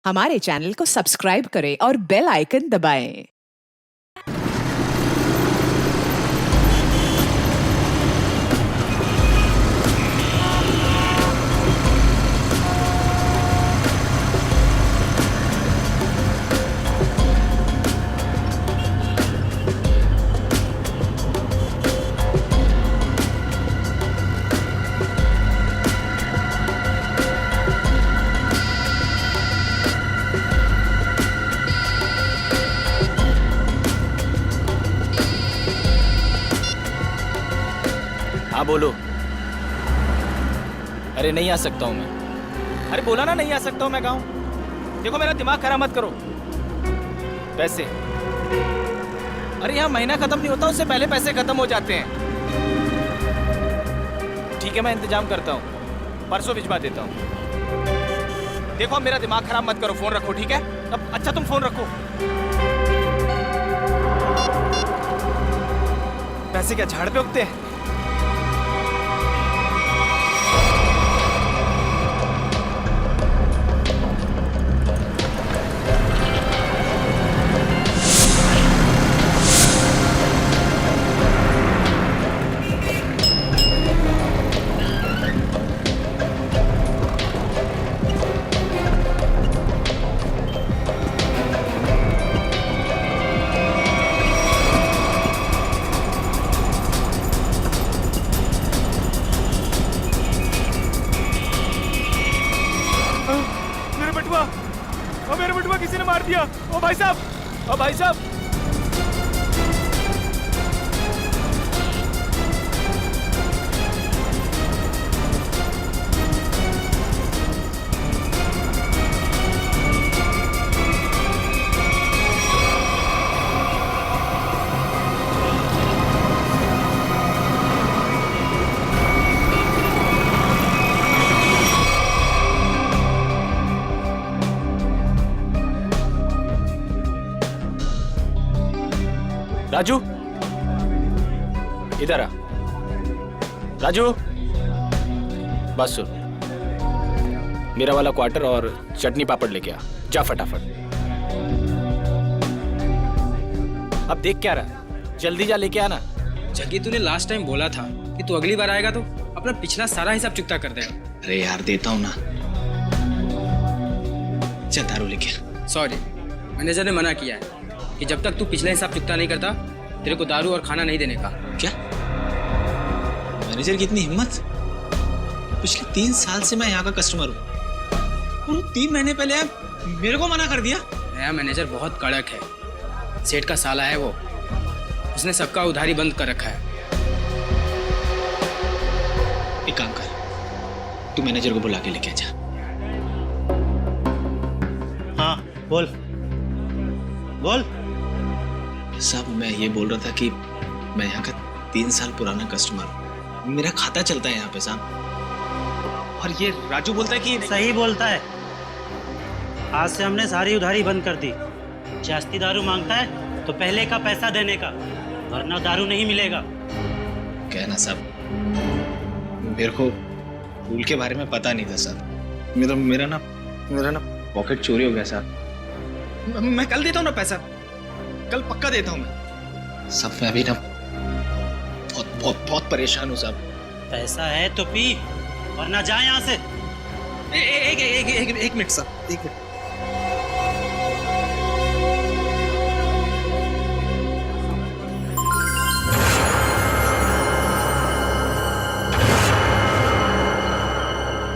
हमारे चैनल को सब्सक्राइब करें और बेल आइकन दबाएं। हाँ बोलो। अरे नहीं आ सकता हूँ मैं। अरे बोला ना नहीं आ सकता हूँ मैं गाँव। देखो मेरा दिमाग खराब मत करो। पैसे, अरे यहाँ महीना खत्म नहीं होता उससे पहले पैसे खत्म हो जाते हैं। ठीक है मैं इंतजाम करता हूँ, परसों भिजवा देता हूँ। देखो अब मेरा दिमाग खराब मत करो, फोन रखो ठीक है। अब अच्छा तुम फोन रखो। पैसे क्या झाड़ पे उगते हैं? मेरे बटुआ किसी ने मार दिया। ओ भाई साहब, ओ भाई साहब। राजू इधर आ। राजू बस सुन, मेरा वाला क्वार्टर और चटनी पापड़ लेके आ, जा फटाफट। अब देख क्या रहा, जल्दी जा लेके आना। जग्गी तूने लास्ट टाइम बोला था कि तू अगली बार आएगा तो अपना पिछला सारा हिसाब चुकता कर देगा। अरे यार देता हूँ ना, चल दारू लेके आ। सॉरी, मैनेजर ने मना किया है कि जब तक तू पिछला हिसाब चुकता नहीं करता तेरे को दारू और खाना नहीं देने का। क्या मैनेजर की इतनी हिम्मत? पिछले 3 साल से मैं यहाँ का कस्टमर हूँ और 3 महीने पहले मेरे को मना कर दिया। नया मैनेजर बहुत कड़क है, सेठ का साला है वो, उसने सबका उधारी बंद कर रखा है। एक काम कर, तू मैनेजर को बुला के लेके जा। हाँ बोल बोल। साहब मैं ये बोल रहा था कि मैं यहाँ का 3 साल पुराना कस्टमर हूँ, मेरा खाता चलता है यहाँ पे साहब। और ये राजू बोलता है कि सही बोलता है, आज से हमने सारी उधारी बंद कर दी। जास्ती दारू मांगता है तो पहले का पैसा देने का, वरना दारू नहीं मिलेगा। क्या ना साहब, मेरे को रूल के बारे में पता नहीं था साहब। मेरा ना पॉकेट चोरी हो गया साहब। मैं कल देता हूँ ना पैसा, कल पक्का देता हूँ मैं। सब मैं अभी ना बहुत परेशान हूँ साहब। पैसा है तो पी, वरना जा यहाँ से। एक मिनट साहब, एक मिनट।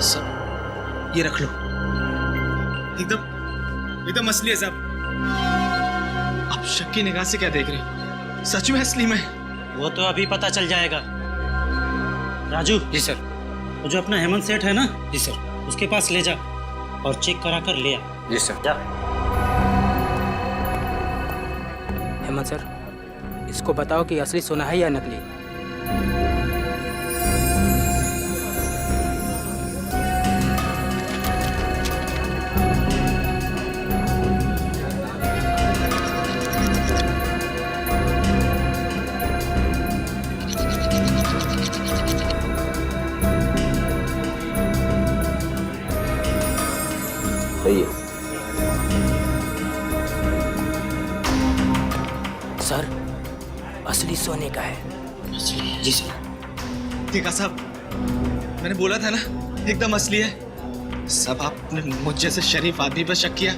सब ये रख लो, एकदम असली है साहब। आप शक की निगाह से क्या देख रहे हैं? सच में असली में? वो तो अभी पता चल जाएगा। राजू। जी सर। वो जो अपना हेमंत सेठ है ना, जी सर, उसके पास ले जा और चेक करा कर ले आ। जी सर। जा। हेमंत सर, इसको बताओ कि असली सोना है या नकली। सही है। सर, असली सोने का है। असली? जी सर। देखा साहब, मैंने बोला था ना एकदम असली है। सब आपने मुझ जैसे शरीफ आदमी पर शक किया,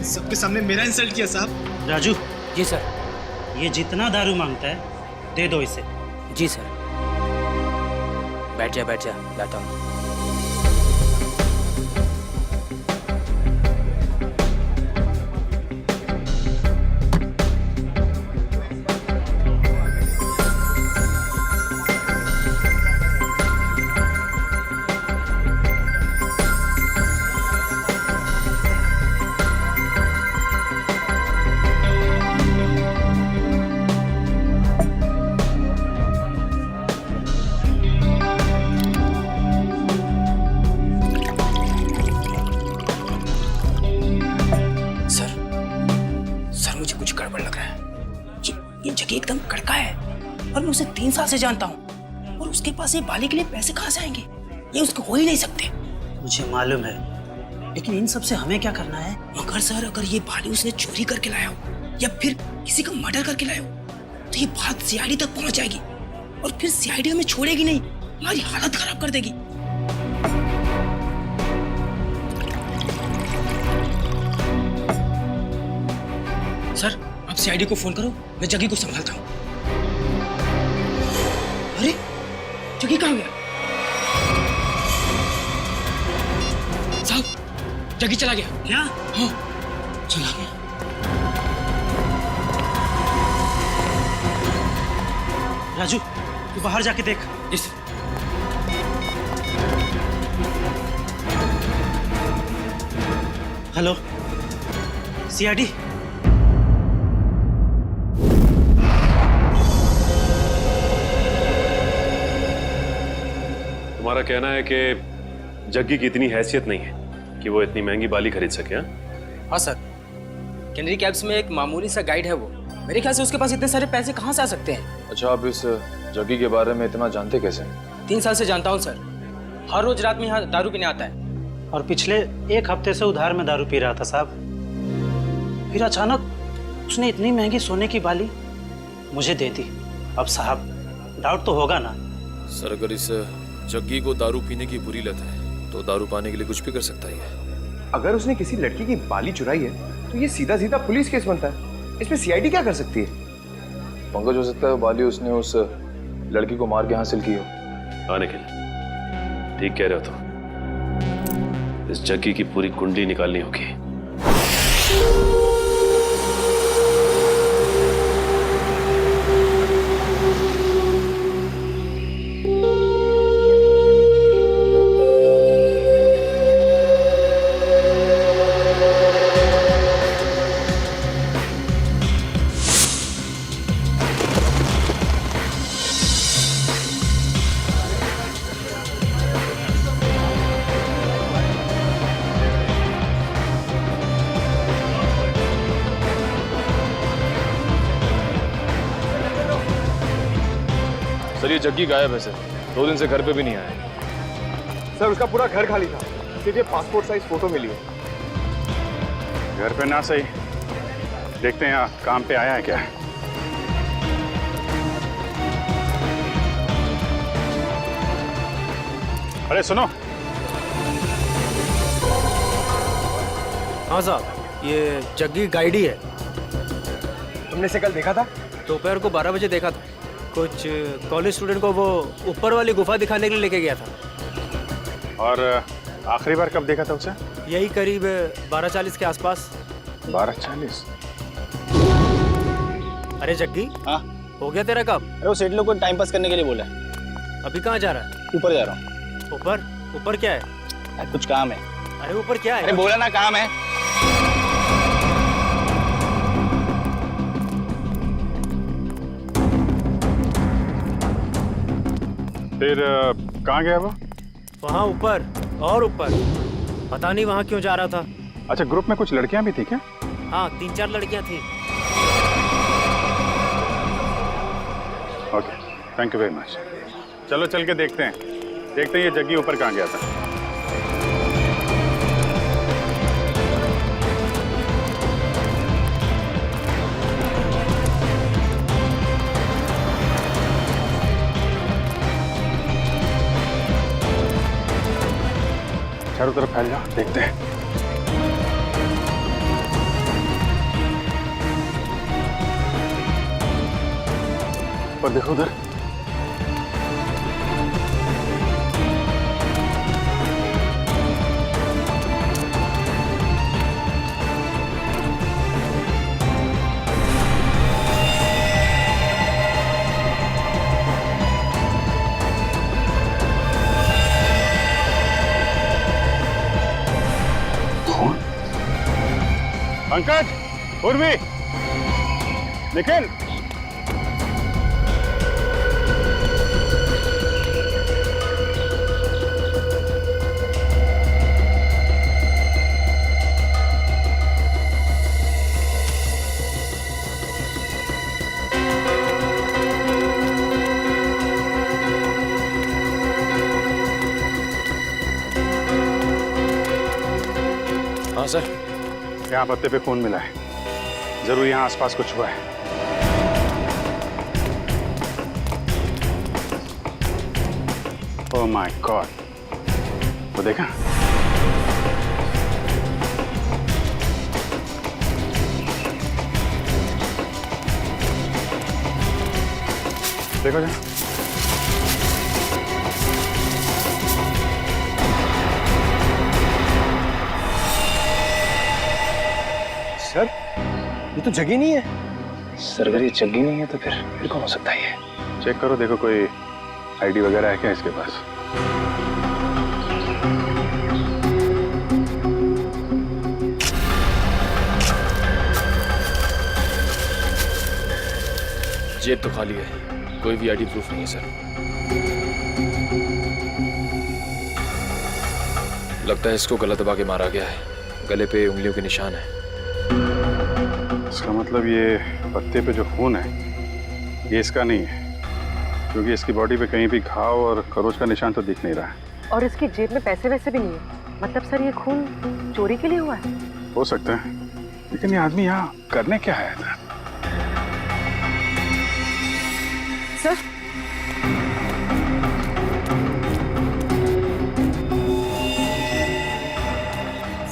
सबके सामने मेरा इंसल्ट किया साहब। राजू, जी सर। ये जितना दारू मांगता है दे दो इसे। जी सर। बैठ जा, लाता हूँ। सर, मुझे कुछ गड़बड़ लग रहा है। ये जगह एकदम कड़का है और मैं उसे 3 साल से जानता हूँ, और उसके पास ये बाली के लिए पैसे कहाँ से आएंगे? ये उसको हो ही नहीं सकते। मुझे मालूम है, लेकिन इन सब से हमें क्या करना है? मगर सर, अगर ये बाली उसने चोरी करके लाया हो या फिर किसी का मर्डर करके लाया हो, तो ये बात सीआईडी तक पहुंच जाएगी, और फिर सीआईडी हमें छोड़ेगी नहीं, हमारी हालत खराब कर देगी। सर, आप सीआईडी को फोन करो, मैं जगी को संभालता हूँ। अरे, जगी कहाँ गया? साहब, जगी चला गया। क्या? हाँ, चला गया। राजू, तू बाहर जाके देख। इस हेलो, सीआईडी। तुम्हारा कहना है कि जग्गी की इतनी हैसियत नहीं है कि वो इतनी महंगी बाली खरीद सके? हाँ सर, कैनरी कैब्स में एक मामूली सा गाइड है वो। मेरे ख्याल से उसके पास इतने सारे पैसे कहाँ से आ सकते हैं? अच्छा, आप इस जग्गी के बारे में इतना जानते कैसे? 3 साल से जानता हूँ सर। हर रोज रात में यहाँ दारू पीने आता है। और पिछले 1 हफ्ते से उधार में दारू पी रहा था साहब। फिर अचानक उसने इतनी महंगी सोने की बाली मुझे दे दी। अब साहब, डाउट तो होगा ना? सर, अगर इस जग्गी को दारू पीने की बुरी लत है तो दारू पाने के लिए कुछ भी कर सकता है। अगर उसने किसी लड़की की बाली चुराई है तो ये सीधा सीधा पुलिस केस बनता है। इसमें सीआईडी क्या कर सकती है? पंकज, हो सकता है बाली उसने उस लड़की को मार के हासिल की हो। हाँ निखिल, ठीक कह रहे हो। तो इस जग्गी की पूरी कुंडली निकालनी होगी। सर, ये जग्गी गायब है सर। 2 दिन से घर पे भी नहीं आया। सर, उसका पूरा घर खाली था, सिर्फ ये पासपोर्ट साइज फोटो मिली है। घर पे ना सही, देखते हैं यहाँ काम पे आया है क्या। अरे सुनो। हाँ साहब, ये जग्गी गाइड ही है। तुमने इसे कल देखा था? दोपहर को 12 बजे देखा था। कुछ कॉलेज स्टूडेंट को वो ऊपर वाली गुफा दिखाने के लिए लेके गया था। और आखिरी बार कब देखा था उसे? यही करीब 12:40 के आसपास। 12:40? अरे जग्गी, हाँ, हो गया तेरा काम? अरे वो सेठ लोग को टाइम पास करने के लिए बोला है। अभी कहाँ जा रहा है? ऊपर जा रहा हूँ। ऊपर? ऊपर क्या है? कुछ काम है। अरे ऊपर क्या है? अरे बोला ना काम है। फिर कहाँ गया वो? वहाँ ऊपर और ऊपर, पता नहीं वहाँ क्यों जा रहा था। अच्छा, ग्रुप में कुछ लड़कियां भी थी क्या? हाँ, 3-4 लड़कियाँ थी। Okay, thank you very much. चलो चल के देखते हैं ये जग्गी ऊपर कहाँ गया था। चारों तरफ फैल जाओ, देखते हैं। और देखो उधर। पंकज, उर्वी, निखिल, हाँ सर। यहाँ पत्ते पे खून मिला है, जरूर यहाँ आसपास कुछ हुआ है। ओह माय गॉड, वो देखा? देखो जरा। सर, ये तो जगी नहीं है। सर अगर ये जगी नहीं है तो फिर कौन हो सकता है ये? चेक करो, देखो कोई आईडी वगैरह है क्या इसके पास? जेब तो खाली है, कोई भी आईडी प्रूफ नहीं है सर। लगता है इसको गला दबा के मारा गया है, गले पे उंगलियों के निशान है। इसका मतलब ये पत्ते पे जो खून है ये इसका नहीं है, क्योंकि इसकी बॉडी पे कहीं भी घाव और खरोच का निशान तो दिख नहीं रहा है। और इसकी जेब में पैसे वैसे भी नहीं है। मतलब सर ये खून चोरी के लिए हुआ है? हो सकता है, लेकिन ये आदमी यहाँ करने क्या आया था? सर,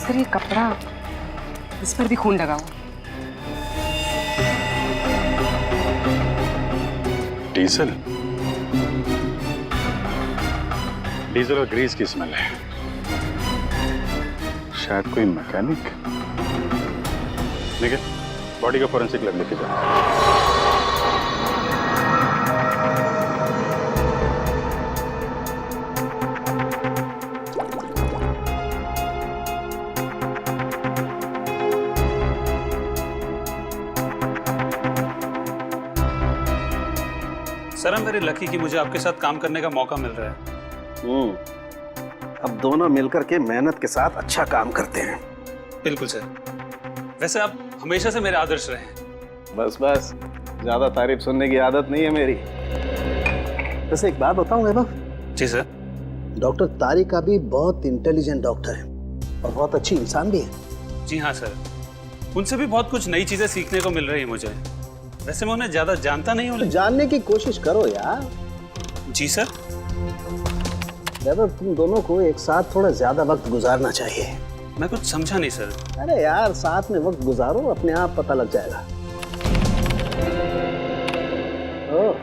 सर ये कपड़ा, इस पर भी खून लगा हुआ। डीजल, डीजल और ग्रीस की स्मेल है। शायद कोई मैकेनिक। देखिए, बॉडी का फोरेंसिक लैब लेके जाओ। सर I'm very lucky कि मुझे आपके साथ काम करने का मौका मिल रहा है। अब दोनों मिलकर के मेहनत के साथ अच्छा काम करते हैं। बिल्कुल सर। वैसे आप हमेशा से मेरे आदर्श रहे हैं। बस बस, ज्यादा तारीफ सुनने की आदत नहीं है मेरी। वैसे एक बात बताऊं वैभव? जी सर। डॉक्टर तारिक का भी बहुत इंटेलिजेंट डॉक्टर है और बहुत अच्छी इंसान भी है। जी हाँ सर, उनसे भी बहुत कुछ नई चीजें सीखने को मिल रही है मुझे। वैसे मैं उन्हें ज्यादा जानता नहीं हूँ। तो जानने की कोशिश करो यार। जी सर। वैभव, तुम दोनों को एक साथ थोड़ा ज्यादा वक्त गुजारना चाहिए। मैं कुछ समझा नहीं सर। अरे यार, साथ में वक्त गुजारो, अपने आप पता लग जाएगा। ओ,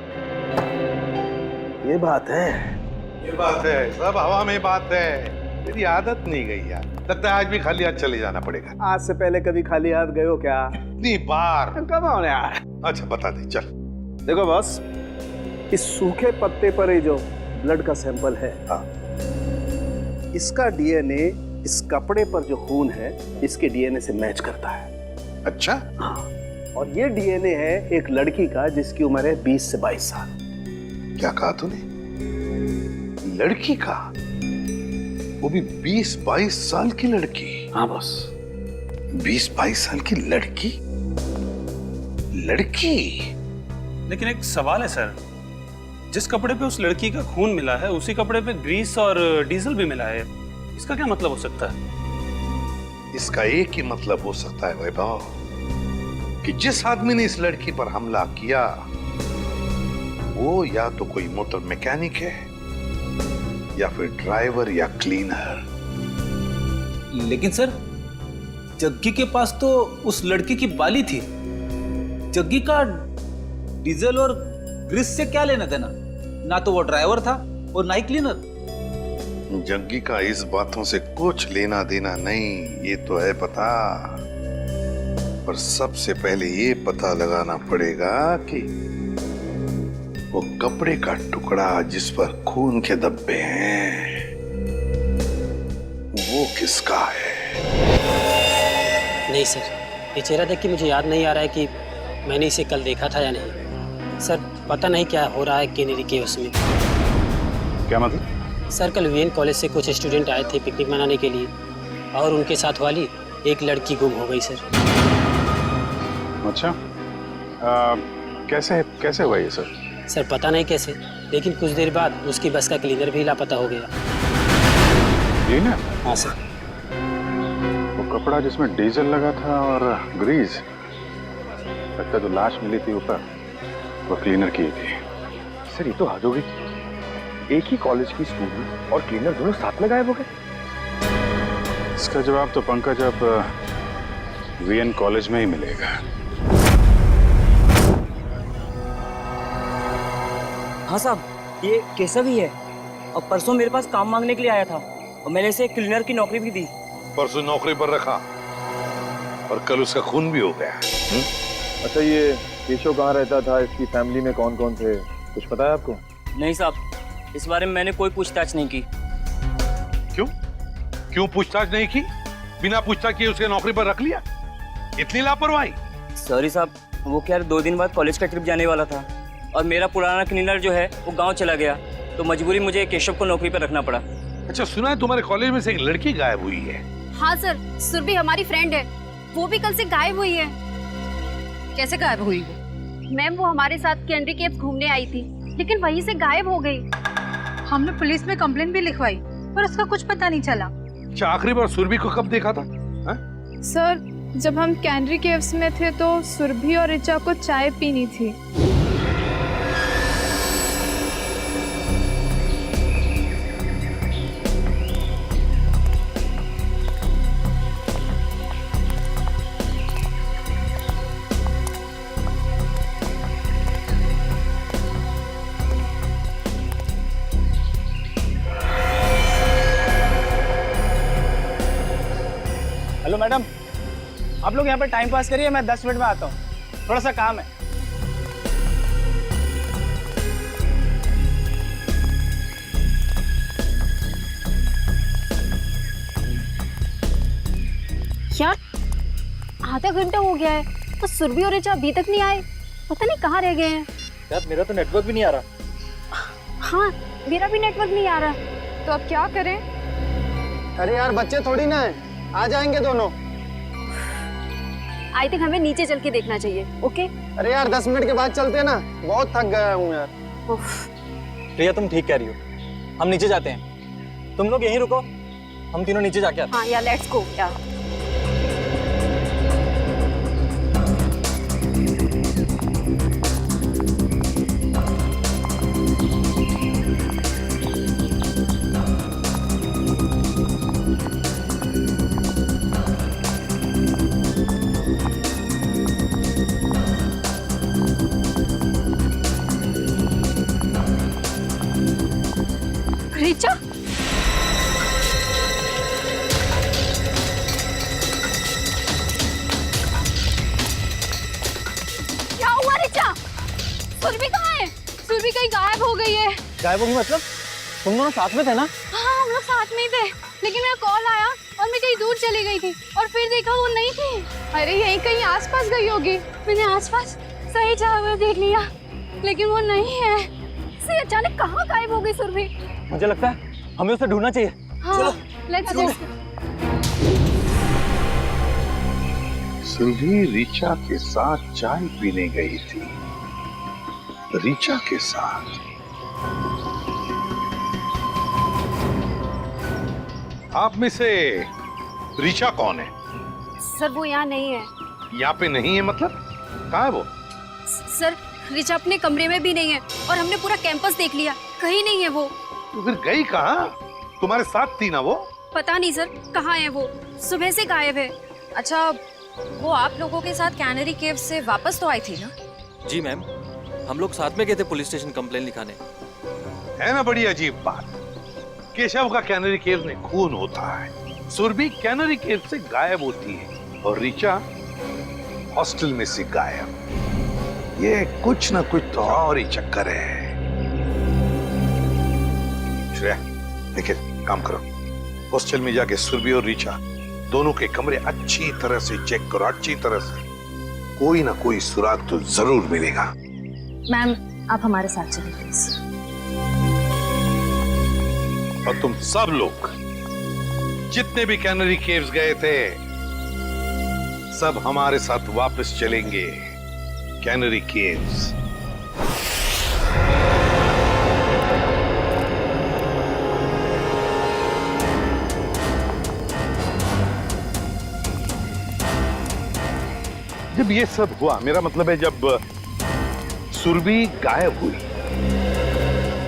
ये बात है। ये बात है, सब हवा में बात है। मेरी आदत नहीं गई यार, लगता है आज भी खाली हाथ चले जाना पड़ेगा। आज से पहले कभी खाली हाथ गए हो क्या? इतनी बार। कम ऑन यार। अच्छा बता दे, चल। देखो बॉस, इस सूखे पत्ते पर ये जो ब्लड का सैंपल है, इसका डीएनए इस कपड़े पर जो खून है इसके डीएनए से मैच करता है। अच्छा? हाँ, और ये डीएनए है एक लड़की का जिसकी उम्र है 20 से 22 साल। क्या कहा तूने? लड़की का? वो भी 20-22 साल की लड़की? हाँ बॉस। 20-22 साल की लड़की? लड़की? लेकिन एक सवाल है सर, जिस कपड़े पे उस लड़की का खून मिला है उसी कपड़े पे ग्रीस और डीजल भी मिला है। इसका क्या मतलब हो सकता है? इसका एक ही मतलब हो सकता है वैभव, कि जिस आदमी ने इस लड़की पर हमला किया वो या तो कोई मोटर मैकेनिक है या फिर ड्राइवर या क्लीनर। लेकिन सर, जग्गी के पास तो उस लड़की की बाली थी। जग्गी का डीजल और ग्रीस से क्या लेना देना? ना तो वो ड्राइवर था और ना ही क्लीनर। जग्गी का इस बातों से कुछ लेना देना नहीं, ये तो है पता। पर सबसे पहले ये पता लगाना पड़ेगा कि वो कपड़े का टुकड़ा जिस पर खून के धब्बे हैं वो किसका है। नहीं सर, ये चेहरा देख के मुझे याद नहीं आ रहा है कि मैंने इसे कल देखा था या नहीं। सर पता नहीं क्या हो रहा है केनेरी के उसमें। क्या मतलब? सर कल वीएन कॉलेज से कुछ स्टूडेंट आए थे पिकनिक मनाने के लिए और उनके साथ वाली एक लड़की गुम हो गई सर। अच्छा, कैसे हुआ ये सर? सर पता नहीं कैसे, लेकिन कुछ देर बाद उसकी बस का क्लीनर भी लापता हो गया। क्लीनर? हाँ सर। वो कपड़ा जिसमें डीजल लगा था और ग्रीस, लगता जो लाश मिली थी ऊपर वो क्लीनर की थी। सर ये तो हद हो गई। एक ही कॉलेज की स्टूडेंट और क्लीनर दोनों साथ में गायब हो गए। इसका जवाब तो पंकज अब वीएन कॉलेज में ही मिलेगा। हाँ साहब, ये केशव ही है और परसों मेरे पास काम मांगने के लिए आया था और मैंने इसे क्लीनर की नौकरी भी दी। परसों नौकरी पर रखा और कल उसका खून भी हो गया। अच्छा, ये केशव कहाँ रहता था? इसकी फैमिली में कौन कौन थे? कुछ पता है आपको? नहीं साहब, इस बारे में मैंने कोई पूछताछ नहीं की। क्यों पूछताछ नहीं की? बिना पूछताछ किए उसके नौकरी पर रख लिया? इतनी लापरवाही? सॉरी साहब, वो क्या 2 दिन बाद कॉलेज का ट्रिप जाने वाला था और मेरा पुराना क्लीनर जो है वो गांव चला गया, तो मजबूरी मुझे केशव को नौकरी पर रखना पड़ा। अच्छा, सुना है तुम्हारे कॉलेज में से एक लड़की गायब हुई है? हाँ सर, सुरभि हमारी फ्रेंड है, वो भी कल से गायब हुई है। कैसे गायब हुई? मैम वो हमारे साथ कैंडी केव्स घूमने आई थी, लेकिन वहीं से गायब हो गई। हमने पुलिस में कंप्लेंट भी लिखवाई पर उसका कुछ पता नहीं चला। अच्छा, आखिरी बार सुरभि को कब देखा था? सर जब हम कैंडी केव्स में थे तो सुरभि और ऋचा को चाय पीनी थी। हेलो मैडम, आप लोग यहाँ पर टाइम पास करिए, मैं 10 मिनट में आता हूँ, थोड़ा सा काम है। यार आधा घंटा हो गया है तो सुरभि और ऋचा अभी तक नहीं आए, पता नहीं कहाँ रह गए हैं। यार मेरा तो नेटवर्क भी नहीं आ रहा। हाँ मेरा भी नेटवर्क नहीं आ रहा, तो अब क्या करें? अरे यार बच्चे थोड़ी ना है, आ जाएंगे दोनों। आई थिंक हमें नीचे चल के देखना चाहिए। ओके? अरे यार 10 मिनट के बाद चलते हैं ना, बहुत थक गया हूँ यार। प्रिया तुम ठीक कह रही हो, हम नीचे जाते हैं, तुम लोग यहीं रुको, हम तीनों नीचे जाके आते हैं। हाँ यार लेट्स गो यार। ऋचा, क्या हुआ ऋचा? सुरभि कहाँ है? सुरभि कहीं गायब हो गई है। गायब होगी मतलब? तुम दोनों साथ में थे ना? हाँ हम लोग साथ में ही थे, लेकिन मेरा कॉल आया और मैं कहीं दूर चली गई थी और फिर देखा वो नहीं थी। अरे यहीं कहीं आसपास गई होगी। मैंने आसपास सही जगह देख लिया लेकिन वो नहीं है। से अचानक कहाँ गायब हो गई सुरभि? मुझे लगता है हमें उसे ढूंढना चाहिए। हाँ, लेट्स गो। सुरभि ऋचा के साथ चाय पीने गई थी। ऋचा के साथ? आप में से ऋचा कौन है? सर वो यहाँ नहीं है। यहाँ पे नहीं है मतलब? कहाँ है वो? सर ऋचा अपने कमरे में भी नहीं है और हमने पूरा कैंपस देख लिया, कहीं नहीं है वो। तो फिर गई कहाँ? तुम्हारे साथ थी ना वो? पता नहीं सर कहाँ है वो, सुबह से गायब है। अच्छा, वो आप लोगों के साथ कैनरी केव से वापस तो आई थी ना? जी मैम, हम लोग साथ में गए थे पुलिस स्टेशन कंप्लेन लिखाने। है ना बड़ी अजीब बात। केशव का कैनरी केव में खून होता है, सुरभि कैनरी केव से गायब होती है और ऋचा हॉस्टल में से गायब। ये कुछ ना कुछ तो और ही चक्कर है। श्रेया, निखिल, काम करो, हॉस्टल में जाके सुरभि और ऋचा दोनों के कमरे अच्छी तरह से चेक करो, अच्छी तरह से। कोई ना कोई सुराग तो जरूर मिलेगा। मैम, आप हमारे साथ चलिए प्लीज। और तुम सब लोग जितने भी कैनरी केव्स गए थे, सब हमारे साथ वापस चलेंगे कैनरी केव्स। जब ये सब हुआ, मेरा मतलब है जब सुरभि गायब हुई,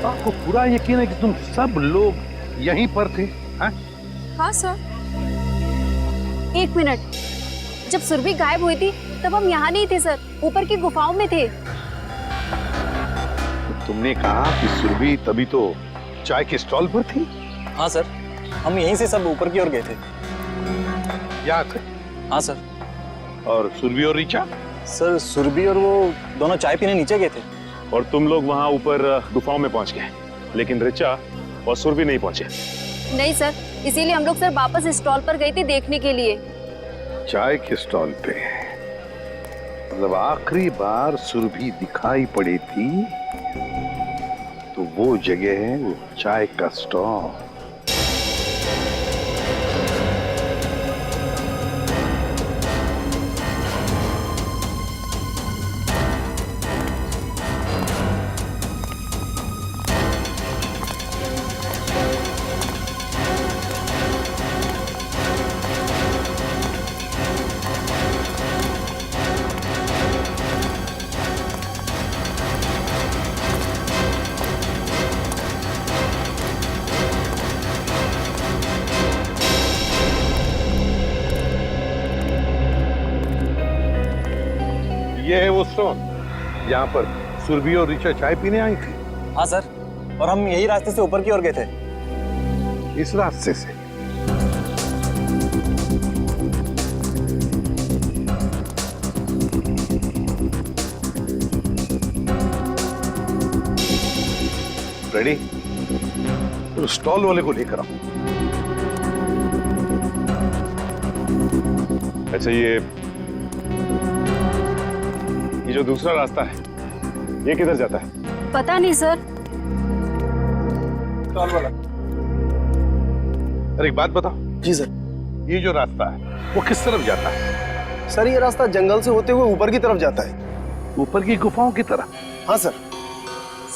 आपको पूरा यकीन है कि तुम सब लोग यहीं पर थे? हाँ सर। एक मिनट, जब सुरभि गायब हुई थी तब हम यहाँ नहीं थे सर, ऊपर की गुफाओं में थे। तुमने कहा कि सुरभि तभी तो चाय के स्टॉल पर थी? हाँ सर, हम यहीं से सब ऊपर की ओर गए थे। यहाँ थे? हाँ सर। और सुरभि और ऋचा? सर, सुरभि और वो दोनों चाय पीने नीचे गए थे। और तुम लोग वहां ऊपर गुफाओं में पहुंच गए, लेकिन ऋचा और सुरभि नहीं पहुंचे। नहीं सर, इसीलिए हम लोग सर वापस स्टॉल पर गए थे देखने के लिए। चाय के स्टॉल पे? मतलब आखिरी बार सुरभि दिखाई पड़ी थी तो वो जगह है वो चाय का स्टॉल। ये है वो स्टॉल यहाँ पर सुरभि और ऋचा चाय पीने आई थी? हाँ सर, और हम यही रास्ते से ऊपर की ओर गए थे। इस रास्ते से? रेडी? तो स्टॉल वाले को लेकर आओ। अच्छा, ये जो दूसरा रास्ता है ये किधर जाता है? पता नहीं सर। स्टॉल वाला, अरे एक बात बताओ। जी सर। ये जो रास्ता है वो किस तरफ जाता है? सर, ये रास्ता जंगल से होते हुए ऊपर की तरफ जाता है। ऊपर की गुफाओं की तरफ? हाँ सर।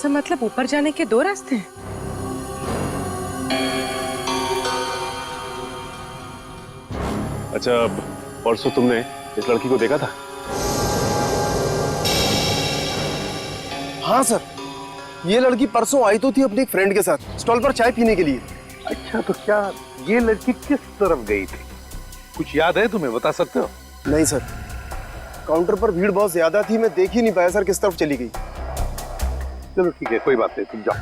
सर, मतलब ऊपर जाने के दो रास्ते हैं? अच्छा, परसों तुमने इस लड़की को देखा था? हाँ सर, ये लड़की परसों आई तो थी अपनी एक फ्रेंड के साथ स्टॉल पर चाय पीने के लिए। अच्छा, तो क्या ये लड़की किस तरफ गई थी? कुछ याद है तुम्हें, बता सकते हो? नहीं सर, काउंटर पर भीड़ बहुत ज्यादा थी, मैं देख ही नहीं पाया सर किस तरफ चली गई। चलो ठीक है, कोई बात नहीं, तुम जाओ।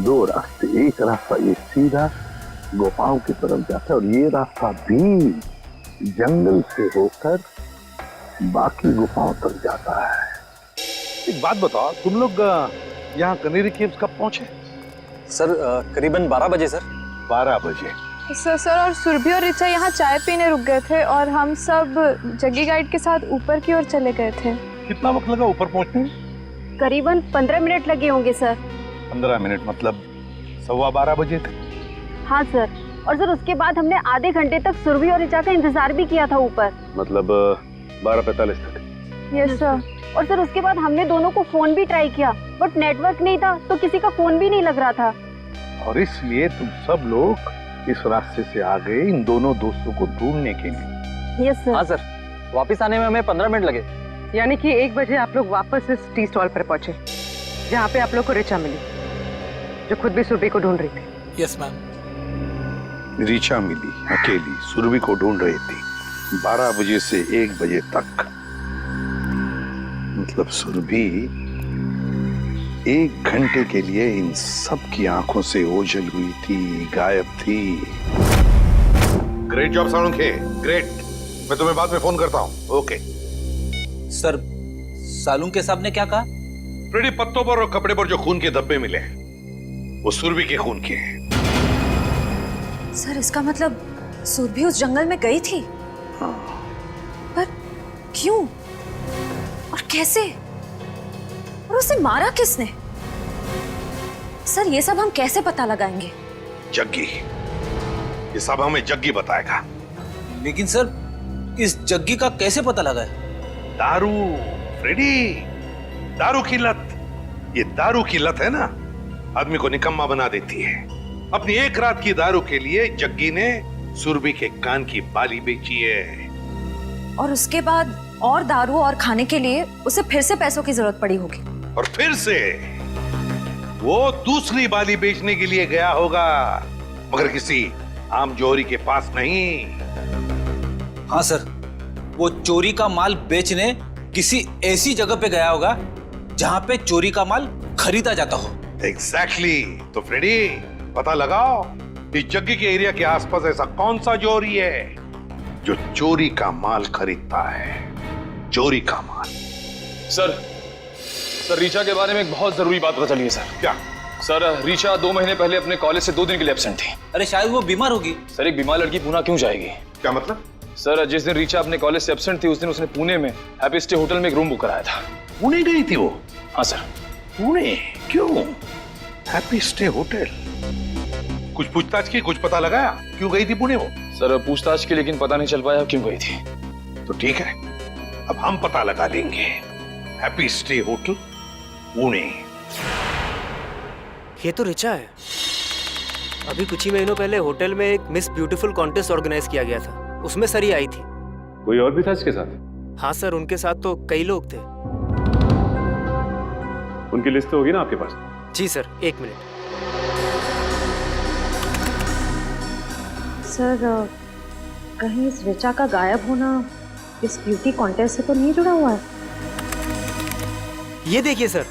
दो रास्ते, एक रास्ता ये सीधा गुफाओं की तरफ जाता है और ये रास्ता भी जंगल से होकर बाकी गुफाओं तक जाता है। एक बात बताओ, तुम लोग यहाँ कैनरी केव्स कब पहुंचे? सर, करीबन 12 बजे सर। 12 बजे? सर, और सुरभि और ऋचा यहाँ चाय पीने रुक गए थे और हम सब जग्गी गाइड के साथ ऊपर की ओर चले गए थे। कितना वक्त लगा ऊपर पहुंचने में? करीबन 15 मिनट लगे होंगे सर। 15 मिनट मतलब 12:15 बजे थे? हाँ सर, और सर उसके बाद हमने आधे घंटे तक सुरभि और ऋचा का इंतजार भी किया था ऊपर। मतलब 12:45 तक? Yes sir. और सर उसके बाद हमने दोनों को फोन भी ट्राई किया, बट नेटवर्क नहीं था तो किसी का फोन भी नहीं लग रहा था। और इसलिए तुम सब लोग इस रास्ते से आ गए इन दोनों दोस्तों को ढूंढने के लिए? Yes sir. हाँ सर, वापस आने में हमें 15 मिनट लगे। यानी कि 1 बजे आप लोग वापस इस टी स्टॉल पर पहुंचे जहाँ पे आप लोग को ऋचा मिली, जो खुद भी सुरभि को ढूंढ रही थी। Yes ma'am. ऋचा मिली अकेली, सुरभि को ढूंढ रही थी 12 बजे से 1 बजे तक। मतलब सुरभि 1 घंटे के लिए इन सब की आंखों से ओझल हुई थी, गायब थी। Great job Salunkhe, great. मैं तुम्हें बाद में फोन करता हूँ। ओके सर, सालुंखे साहब ने क्या कहा? फ्रेडी, पत्तों पर और कपड़े पर जो खून के धब्बे मिले वो सुरभि के खून के हैं। सर इसका मतलब सुरभि उस जंगल में गई थी? हाँ। पर क्यों और कैसे, और उसे मारा किसने? सर ये सब हम कैसे पता लगाएंगे? जग्गी, ये सब हमें जग्गी बताएगा। लेकिन सर इस जग्गी का कैसे पता लगा है? दारू फ्रेडी, दारू की लत। ये दारू की लत है ना, आदमी को निकम्मा बना देती है। अपनी 1 रात की दारू के लिए जग्गी ने सुरभि के कान की बाली बेची है। और उसके बाद और दारू और खाने के लिए उसे फिर से पैसों की जरूरत पड़ी होगी। और फिर से वो दूसरी बाली बेचने के लिए गया होगा, मगर किसी आम जोहरी के पास नहीं। हाँ सर, वो चोरी का माल बेचने किसी ऐसी जगह पे गया होगा जहां पे चोरी का माल खरीदा जाता हो। एग्जैक्टली। तो फ्रेडी, पता लगाओ इस जग्गी के एरिया के आसपास ऐसा कौन सा जोहरी है जो चोरी का माल खरीदता है। चोरी का माल। सर ऋचा के बारे में एक बहुत जरूरी बात पता चली है सर। क्या? सर ऋचा 2 महीने पहले अपने कॉलेज से 2 दिन के लिए एब्सेंट थी। अरे शायद वो बीमार होगी। सर एक बीमार लड़की पुणे क्यों जाएगी? क्या मतलब? सर जिस दिन ऋचा अपने कॉलेज से एब्सेंट थी उस दिन उसने पुणे में हैप्पी स्टे होटल में एक रूम बुक कराया था। पुणे गई थी वो? हाँ सर। पुणे क्यों? Happy stay hotel. कुछ पूछताछ की, कुछ पता लगाया क्यों गई थी पुणे वो? सर पूछताछ की, लेकिन पता नहीं चल पाया क्यों गई थी। तो ठीक है, अब हम पता लगा लेंगे। Happy stay hotel Pune. ये तो ऋचा है। अभी कुछ ही महीनों पहले होटल में एक मिस ब्यूटीफुल कॉन्टेस्ट ऑर्गेनाइज किया गया था, उसमें सरी आई थी। कोई और भी था इसके साथ? हाँ सर, उनके साथ तो कई लोग थे। उनकी लिस्ट तो होगी ना आपके पास? जी सर, 1 मिनट। सर कहीं इस ऋचा का गायब होना इस ब्यूटी कॉन्टेस्ट से तो नहीं जुड़ा हुआ है? ये देखिए सर।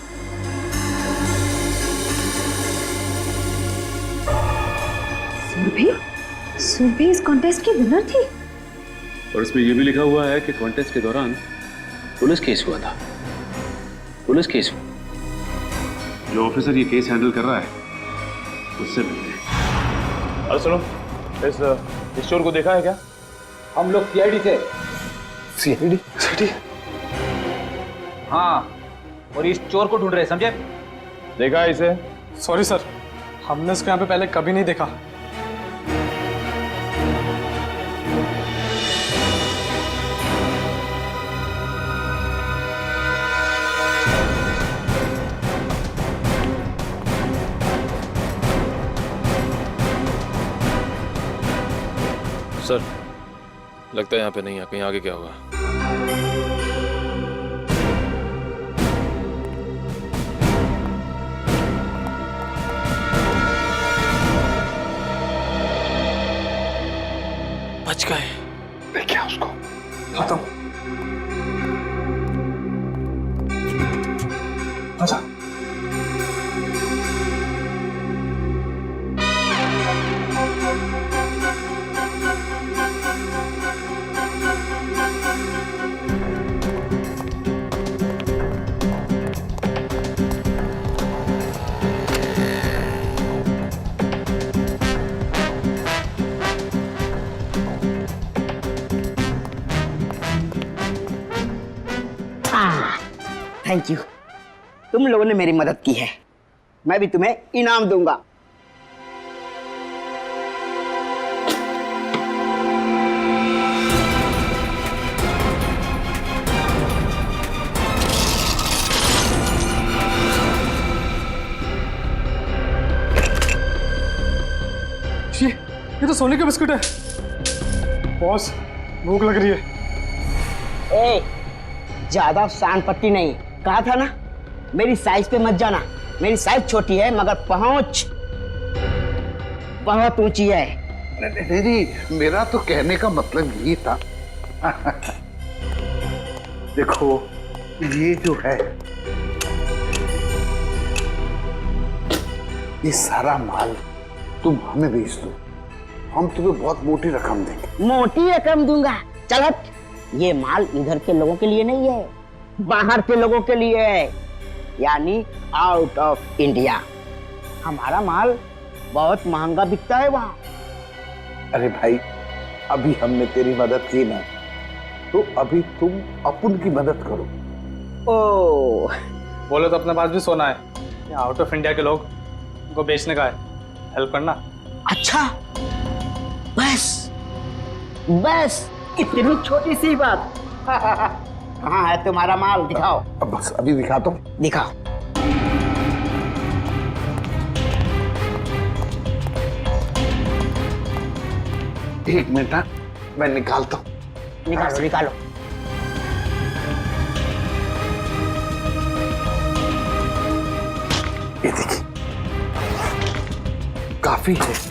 सुरभि इस कॉन्टेस्ट की विनर थी। और इसमें यह भी लिखा हुआ है कि कॉन्टेस्ट के दौरान पुलिस केस हुआ था। पुलिस केस हुआ। जो ऑफिसर ये केस हैंडल कर रहा है उससे मिलते हैं। अरे सुनो, इस चोर को देखा है क्या? हम लोग सीआईडी से। सीआईडी? हाँ, और इस चोर को ढूंढ रहे, समझे? देखा है इसे? सॉरी सर, हमने इसको यहाँ पे पहले कभी नहीं देखा। सर लगता है यहाँ पे नहीं है, कहीं आगे क्या होगा? बच गए। देखिए उसको। खत्म। अच्छा थैंक यू, तुम लोगों ने मेरी मदद की है, मैं भी तुम्हें इनाम दूंगा। ये तो सोने का बिस्कुट है। बॉस भूख लग रही है। ए, ज्यादा शान पट्टी नहीं, कहा था ना मेरी साइज पे मत जाना। मेरी साइज छोटी है मगर पहुंच बहुत ऊंची है। नहीं, मेरा तो कहने का मतलब यही था। देखो ये जो है, ये सारा माल तुम हमें बेच दो, हम तुम्हें बहुत मोटी रकम देंगे। मोटी रकम दूंगा? चल हट। ये माल इधर के लोगों के लिए नहीं है, बाहर के लोगों के लिए है, यानी आउट ऑफ इंडिया। हमारा माल बहुत महंगा बिकता है वहाँ। अरे भाई, अभी हमने तेरी मदद की ना, तो अभी तुम अपन की मदद करो। ओ, बोलो तो अपने पास भी सोना है, आउट ऑफ इंडिया के लोग उनको बेचने का है, हेल्प करना। अच्छा, बस बस इतनी छोटी सी बात। कहाँ है तुम्हारा माल? दिखाओ। अब बस अभी दिखा दो। दिखाओ। एक मिनट, मैं निकालता हूँ। निकालो निकालो। ये देखिए, काफी है।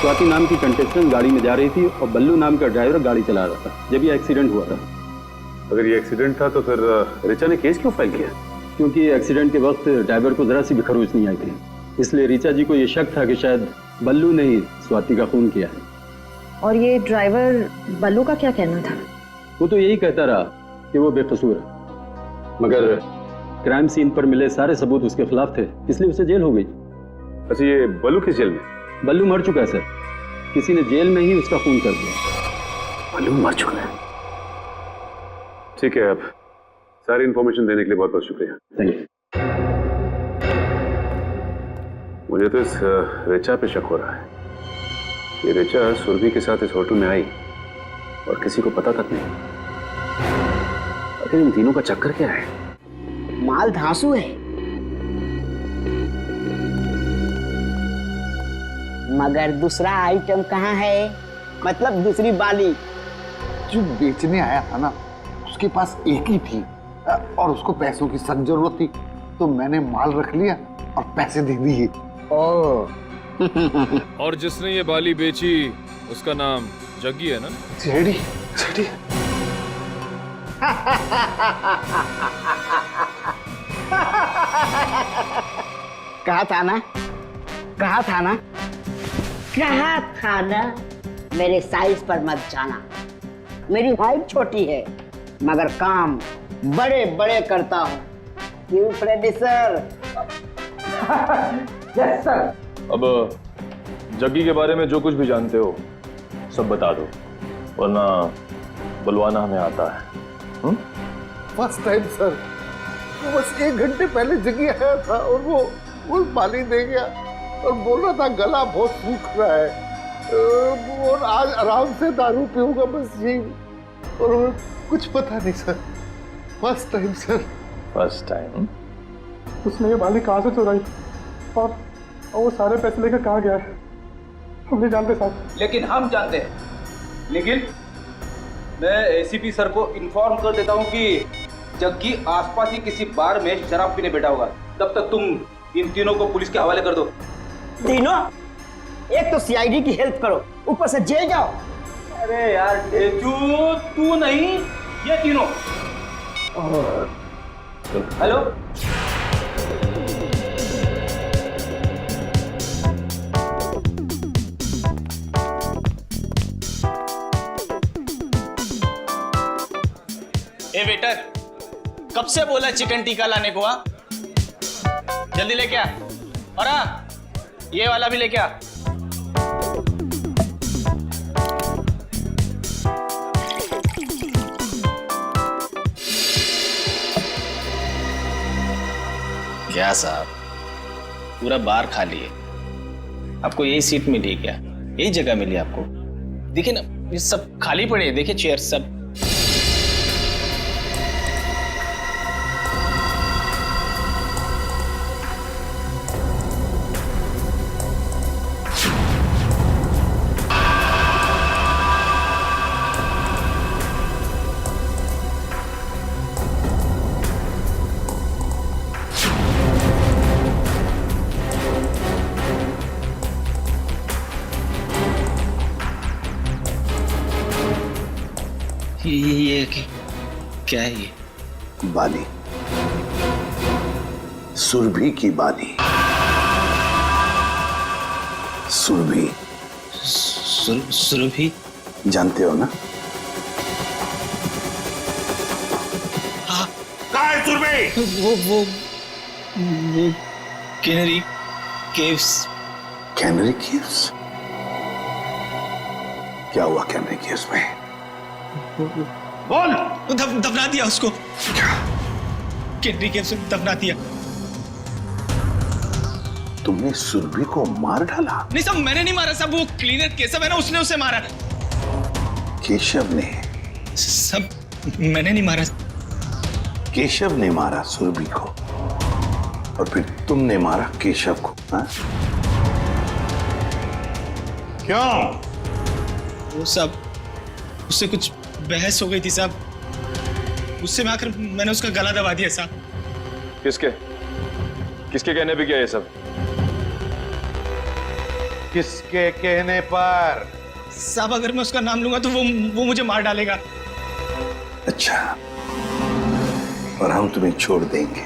स्वाति नाम की कंटेस्टेंट गाड़ी में जा रही थी और बल्लू नाम का ड्राइवर गाड़ी चला रहा था जब ये एक्सीडेंट हुआ था। अगर ये एक्सीडेंट था तो फिर रिचा ने केस क्यों फाइल किया? क्योंकि एक्सीडेंट के वक्त ड्राइवर को जरा सी भी खरोच नहीं आई थी, इसलिए रिचा जी को ये शक था कि शायद बल्लू ने ही स्वाति का खून किया है। और ये ड्राइवर बल्लू का क्या कहना था? वो तो यही कहता रहा कि वो बेकसूर है, मगर क्राइम सीन पर मिले सारे सबूत उसके खिलाफ थे, इसलिए उसे जेल हो गई। अच्छा, ये बल्लू किस जेल में? बल्लू मर चुका है सर, किसी ने जेल में ही उसका खून कर दिया। बल्लू मर चुका है? ठीक है, अब सारी इंफॉर्मेशन देने के लिए बहुत बहुत शुक्रिया। Thank you. मुझे तो इस रिचा पे शक हो रहा है। ये रिचा सुरभि के साथ इस होटल में आई और किसी को पता तक नहीं। आखिर इन तीनों का चक्कर क्या है? माल धांसू है, मगर दूसरा आइटम कहाँ है? मतलब दूसरी बाली। जो बेचने आया था ना, उसके पास एक ही थी और उसको पैसों की सख्त जरूरत थी, तो मैंने माल रख लिया और पैसे दे दिए। और जिसने ये बाली बेची उसका नाम जग्गी है ना? JD, JD. कहा था ना, कहा था ना, कहा था ना, मेरे साइज पर मत जाना। मेरी हाइट छोटी है मगर काम बड़े बड़े करता हूँ। क्यों फ्रेडी सर? Yes sir. अब जग्गी के बारे में जो कुछ भी जानते हो सब बता दो, वरना बुलवाना हमें आता है। फर्स्ट टाइम सर, वो बस 1 घंटे पहले जगी आया था और वो बाली दे गया और बोल रहा था गला बहुत सूख रहा है और आज आराम से दारू पीऊंगा, बस यही। और कुछ पता नहीं sir, first time sir. First time? उसने ये बाली कहाँ से चुराई और वो सारे पैसे लेकर कहाँ गया है हम नहीं जानते साहब। लेकिन हम जानते हैं। निखिल, मैं एसीपी सर को इन्फॉर्म कर देता हूँ कि जग्गी आसपास ही किसी बार में शराब पीने बैठा होगा। तब तक तुम इन तीनों को पुलिस के हवाले कर दो। तीनों? एक तो सीआईडी की हेल्प करो, ऊपर से जेल जाओ। अरे यार ढेचू, तू नहीं, ये तीनों। हेलो, ए वेटर, कब से बोला चिकन टिक्का लाने को? आ जल्दी लेके आ। और ये वाला भी लेके आ। क्या साहब, पूरा बार खाली है। आपको यही सीट मिली क्या? यही जगह मिली आपको? देखिए ना, ये सब खाली पड़े हैं, देखिए चेयर सब। ये क्या है ये? बाली, सुरभि की बाली। सुरभि। सुरभि जानते हो ना? हाँ। कहाँ है सुरभि? वो कैनरी केव्स। Canary caves? क्या हुआ कैनरी केव्स में? बोल। दफना दिया उसको। कैनरी केव्स में दफना दिया। तुमने सुरभि को मार डाला? नहीं साहब, मैंने नहीं मारा साहब, वो क्लीनर केशव है ना, उसने उसे मारा। केशव ने? सब मैंने नहीं मारा। केशव ने मारा सुरभि को और फिर तुमने मारा केशव को, हाँ? क्यों? वो सब उससे कुछ बहस हो गई थी साहब, उससे में आकर मैंने उसका गला दबा दिया साहब। किसके कहने पे किया ये सब? किसके कहने पर? साहब अगर मैं उसका नाम लूंगा तो वो मुझे मार डालेगा। अच्छा, और हम तुम्हें छोड़ देंगे?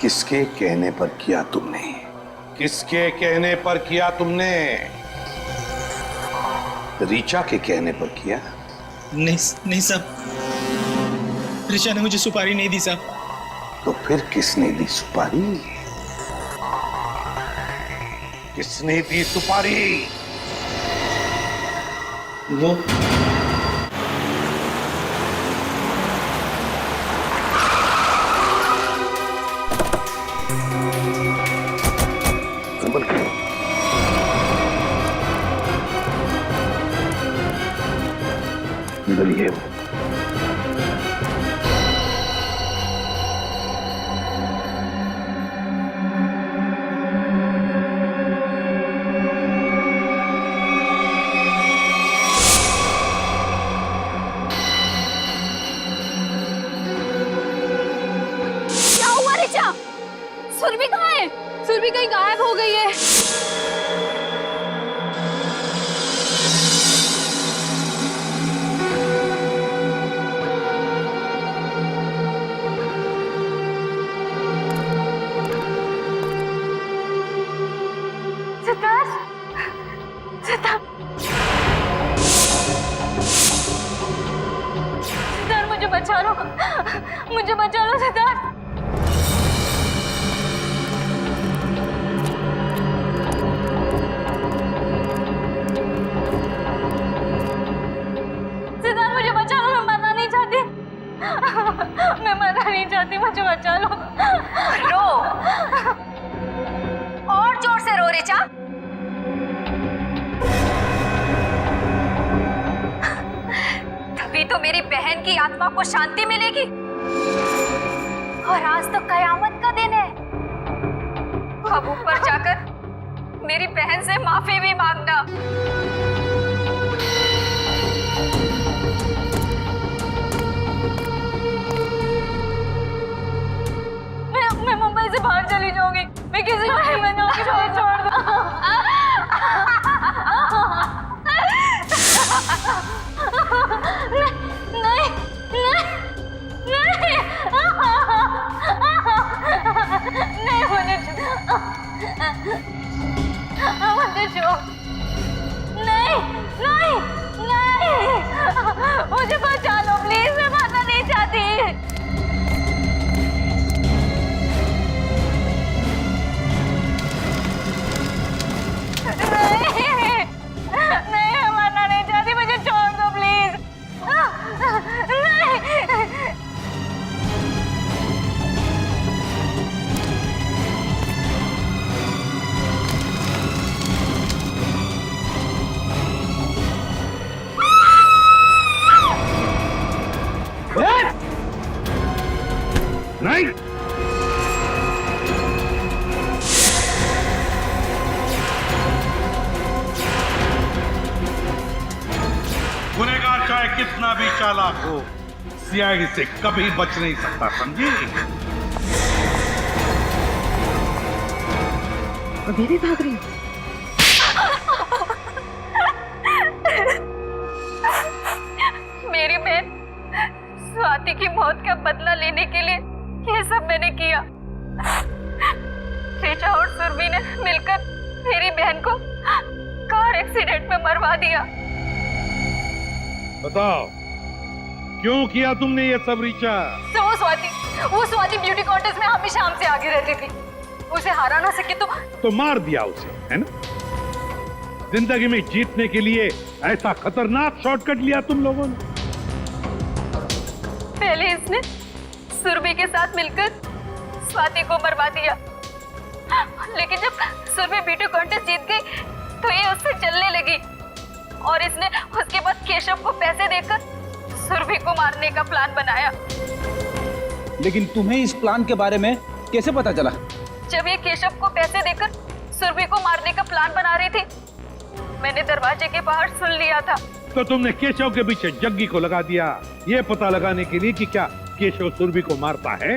किसके कहने पर किया तुमने? किसके कहने पर किया तुमने? ऋचा के कहने पर किया? नहीं साहब, ऋचा ने मुझे सुपारी नहीं दी साहब। तो फिर किसने दी सुपारी? किसने दी सुपारी? वो है वो। क्या हुआ ऋचा? सुरभि कहाँ है? सुरभि कहीं गायब हो गई है। सिद्धार्थ, मुझे बचा लो, मुझे बचा लो सिद्धार्थ। सिद्धार्थ, मुझे बचा लो, मैं मरना नहीं चाहती, मैं मरना नहीं चाहती, मुझे बचा लो। रो, और जोर से रो ऋचा। तभी तो मेरी बहन की आत्मा को शांति मिलेगी। और आज तो कयामत का दिन है। अब ऊपर जाकर मेरी बहन से माफी भी मांगना। मैं मुंबई से बाहर चली जाऊंगी, मैं किसी को नहीं बनाऊंगी, छोड़ दो। नहीं, मुझे छोड़, नहीं। हवलदार चाहे कितना भी चालाक हो, सीआईडी से कभी बच नहीं सकता, समझी? अभी भी भाग रही है। मेरी बहन स्वाति की मौत का बदला लेने के लिए ये सब मैंने किया। ऋचा और सुरभि ने मिलकर मेरी बहन को कार एक्सीडेंट में मरवा दिया। बताओ क्यों किया तुमने ये सब ऋचा? तो वो स्वाति ब्यूटी कॉन्टेस्ट में हमेशा हमसे आगे रहती थी। उसे हरा ना सके तो मार दिया उसे, है ना? जिंदगी में जीतने के लिए ऐसा खतरनाक शॉर्टकट लिया तुम लोगों ने। पहले इसने सुरभि के साथ मिलकर स्वाति को मरवा दिया, लेकिन जब सुरभि ब्यूटी कॉन्टेस्ट जीत गई तो ये उससे चलने लगी और इसने उसके बाद केशव को पैसे देकर सुरभि को मारने का प्लान बनाया। लेकिन तुम्हें इस प्लान के बारे में कैसे पता चला? जब ये केशव को पैसे देकर सुरभि को मारने का प्लान बना रही थी, मैंने दरवाजे के बाहर सुन लिया था। तो तुमने केशव के पीछे जग्गी को लगा दिया, ये पता लगाने के लिए कि क्या केशव सुरभि को मारता है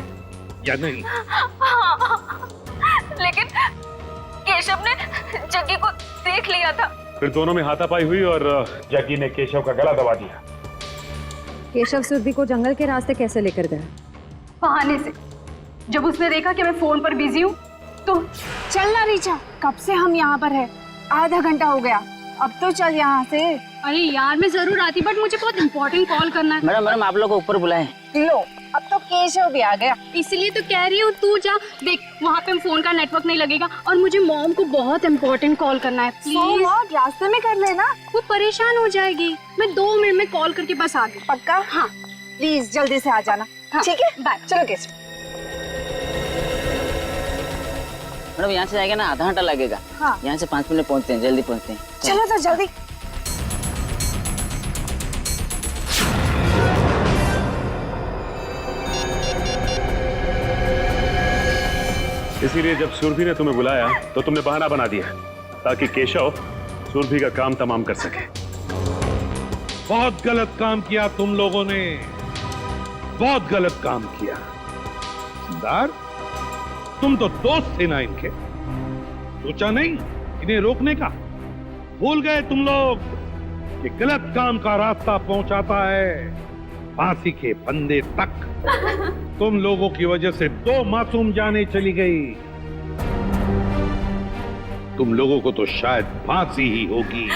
या नहीं? हाँ, लेकिन केशव ने जग्गी को देख लिया था। फिर दोनों में हाथापाई हुई और जग्गी ने केशव का गला दबा दिया। केशव सुरभि को जंगल के रास्ते कैसे लेकर गया? बहाने से। जब उसने देखा कि मैं फोन पर बिजी हूँ तो चल ना रीचा, कब से हम यहाँ पर है, आधा घंटा हो गया, अब तो चल यहाँ से। अरे यार मैं जरूर आती, बट मुझे बहुत इम्पोर्टेंट कॉल करना है। मैडम आप लोग को ऊपर बुलाएं। लो, अब तो केशव भी आ गया। इसलिए तो कह रही हूँ तू जा, देख वहाँ पे फोन का नेटवर्क नहीं लगेगा और मुझे मॉम को बहुत इम्पोर्टेंट कॉल करना है। प्लीज रास्ते में कर लेना, वो परेशान हो जाएगी। मैं 2 मिनट में कॉल करके बस आ गई। पक्का? हाँ प्लीज जल्दी से आ जाना। ठीक है, बाय। चलो केशव। मैडम यहाँ से जाएगा ना, आधा घंटा लगेगा। हाँ। यहाँ से 5 मिनट पहुँचते हैं, जल्दी पहुँचते हैं। चलो तो जल्दी। इसीलिए जब सुरभि ने तुम्हें बुलाया तो तुमने बहाना बना दिया ताकि केशव सुरभि का काम तमाम कर सके। बहुत गलत काम किया तुम लोगों ने, बहुत गलत काम किया। सरदार, तुम तो दोस्त थे ना इनके, सोचा नहीं इन्हें रोकने का? भूल गए तुम लोग कि गलत काम का रास्ता पहुंचाता है फांसी के फंदे तक। तुम लोगों की वजह से 2 मासूम जानें चली गई। तुम लोगों को तो शायद फांसी ही होगी,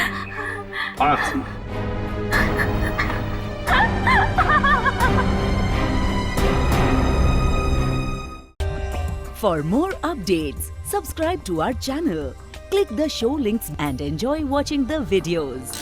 फांसी। For more updates, subscribe to our channel, click the show links and enjoy watching the videos.